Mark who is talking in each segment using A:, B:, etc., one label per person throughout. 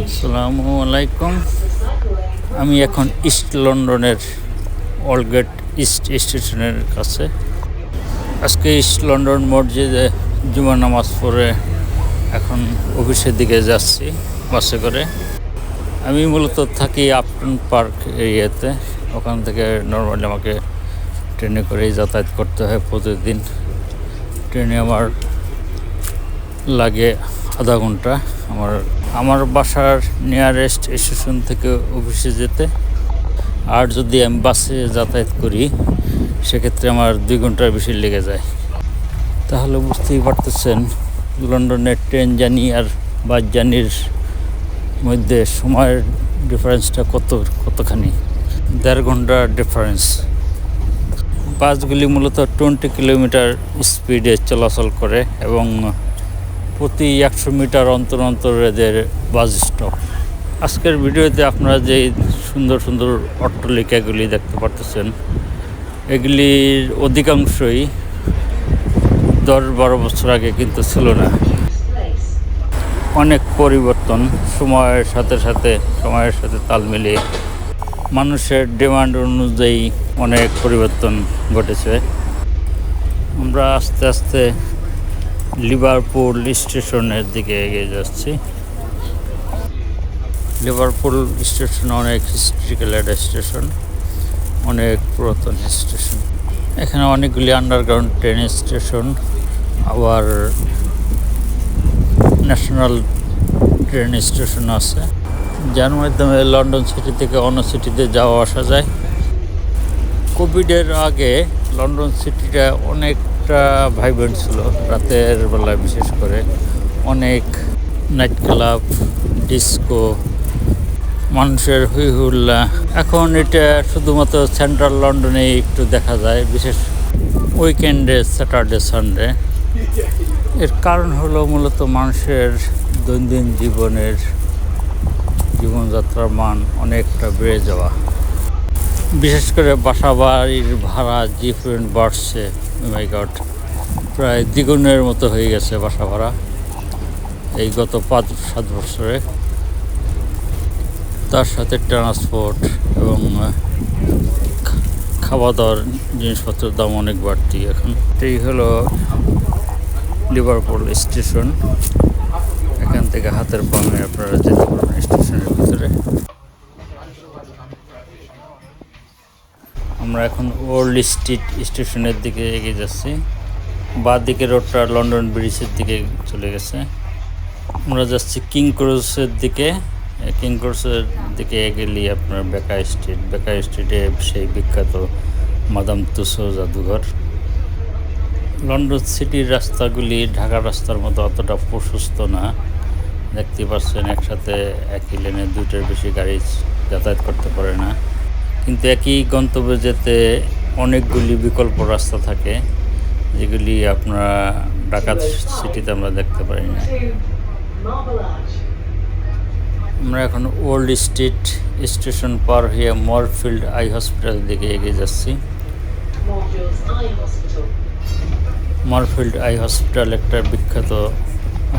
A: আসসালামু আলাইকুম। আমি এখন ইস্ট লন্ডনের অলগেট ইস্ট স্টেশনের কাছে। আজকে ইস্ট লন্ডন মসজিদে জুমার নামাজ পড়ে এখন অফিসের দিকে যাচ্ছি বাসে করে। আমি মূলত থাকি আপটন পার্ক এরিয়াতে। ওখান থেকে নর্মালি আমাকে ট্রেনে করেই যাতায়াত করতে হয় প্রতিদিন। ট্রেনে আমার লাগে আধা ঘন্টা আমার বাসার নিয়ারেস্ট স্টেশন থেকে অফিসে যেতে। আর যদি আমি বাসে যাতায়াত করি সেক্ষেত্রে আমার 2 ঘন্টার বেশি লেগে যায়। তাহলে বুঝতেই পারতেছেন লন্ডনের ট্রেন জার্নি আর বাস জার্নির মধ্যে সময়ের ডিফারেন্সটা কতখানি। 1.5 ঘন্টার ডিফারেন্স। বাসগুলি মূলত 20 কিলোমিটার স্পিডে চলাচল করে এবং প্রতি 100 মিটার অন্তর অন্তর এদের বাস স্টপ। আজকের ভিডিওতে আপনারা যে সুন্দর সুন্দর অট্টালিকাগুলি দেখতে পারতেছেন, এগুলির অধিকাংশই 10-12 বছর আগে কিন্তু ছিল না। অনেক পরিবর্তন সময়ের সাথে তাল মিলিয়ে মানুষের ডিমান্ড অনুযায়ী অনেক পরিবর্তন ঘটেছে। আমরা আস্তে আস্তে লিভারপুল স্টেশনের দিকে এগিয়ে যাচ্ছি। লিভারপুল স্টেশন অনেক হিস্ট্রিক্যাল একটা স্টেশন, অনেক পুরাতন স্টেশন। এখানে অনেকগুলি আন্ডারগ্রাউন্ড ট্রেন স্টেশন, আবার ন্যাশনাল ট্রেন স্টেশন আছে, যার মাধ্যমে লন্ডন সিটি থেকে অন্য সিটিতে যাওয়া আসা যায়। কোভিডের আগে লন্ডন সিটিটা অনেকটা ভাইব্রেন্ট ছিল, রাতের বেলা বিশেষ করে অনেক নাইট ক্লাব, ডিস্কো, মানুষের হই হুল্লা। এখন এটা শুধুমাত্র সেন্ট্রাল লন্ডনে একটু দেখা যায়, বিশেষ উইকেন্ডে, স্যাটারডে সানডে। এর কারণ হলো মূলত মানুষের দৈনন্দিন জীবনযাত্রার মান অনেকটা বেড়ে যাওয়া। বিশেষ করে বাসা বাড়ির ভাড়া যে পরিমাণ বাড়ছে, মাই গড, প্রায় দ্বিগুণের মতো হয়ে গেছে বাসা ভাড়া এই গত 5-7 বছরে। তার সাথে ট্রান্সপোর্ট এবং খাওয়া দাওয়ার জিনিসপত্রের দাম অনেক বাড়তি এখন। এই হলো লিভারপুল স্টেশন। এখান থেকে হাতের পামে আপনারা যেতে পারবেন স্টেশনের ভিতরে। আমরা এখন ওল্ড স্ট্রিট স্টেশনের দিকে এগিয়ে যাচ্ছি। বাঁ দিকে রোডটা লন্ডন ব্রিজের দিকে চলে গেছে। আমরা যাচ্ছি কিং ক্রসের দিকে। কিং ক্রসের দিকে এগেলেই আপনার বেকার স্ট্রিটে সেই বিখ্যাত মাদাম তুসো জাদুঘর। লন্ডন সিটির রাস্তাগুলি ঢাকার রাস্তার মতো অতটা প্রশস্ত না। দেখতে পাচ্ছেন একসাথে একই লেনে 2টার বেশি গাড়ি যাতায়াত করতে পারে না, কিন্তু একই গন্তব্যে যেতে অনেকগুলি বিকল্প রাস্তা থাকে, যেগুলি আপনারা ঢাকা সিটিতে আমরা দেখতে পারি না। আমরা এখন ওল্ড স্ট্রিট স্টেশন পার হয়ে মরফিল্ড আই হসপিটাল দিকে এগিয়ে যাচ্ছি। মরফিল্ড আই হসপিটাল একটা বিখ্যাত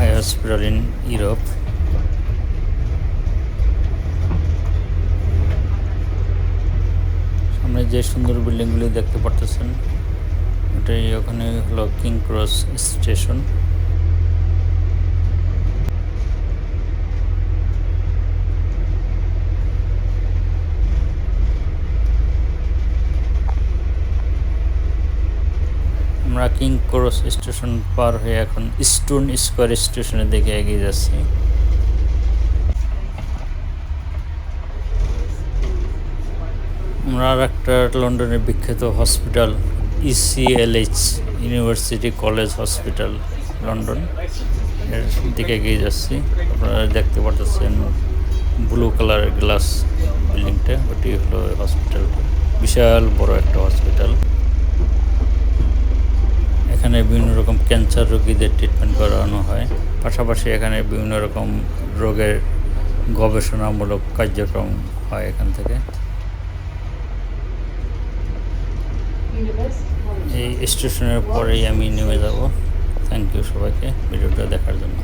A: আই হসপিটাল ইন ইউরোপ। সামনে যে সুন্দর বিল্ডিংগুলি দেখতে পারতেছেন, ওটাই ওখানে হলো কিং ক্রস স্টেশন। আমরা কিং ক্রস স্টেশন পার হয়ে এখন স্টোন স্কোয়ার স্টেশনের দিকে এগিয়ে যাচ্ছি। আমরা আর একটা লন্ডনের বিখ্যাত hospital ECLH, university college hospital London, এর দিকে এগিয়ে যাচ্ছি। আপনারা দেখতে পাচ্ছেন ব্লু কালারের গ্লাস বিল্ডিংটা, ওটি হলো হসপিটালটা। বিশাল বড় একটা হসপিটাল। এখানে বিভিন্ন রকম ক্যান্সার রোগীদের ট্রিটমেন্ট করানো হয়, পাশাপাশি এখানে বিভিন্ন রকম রোগের গবেষণামূলক কার্যক্রম হয় এখান থেকে। এই স্টেশনের পরেই আমি নেমে যাব। থ্যাংক ইউ সবাইকে ভিডিওটা দেখার জন্য।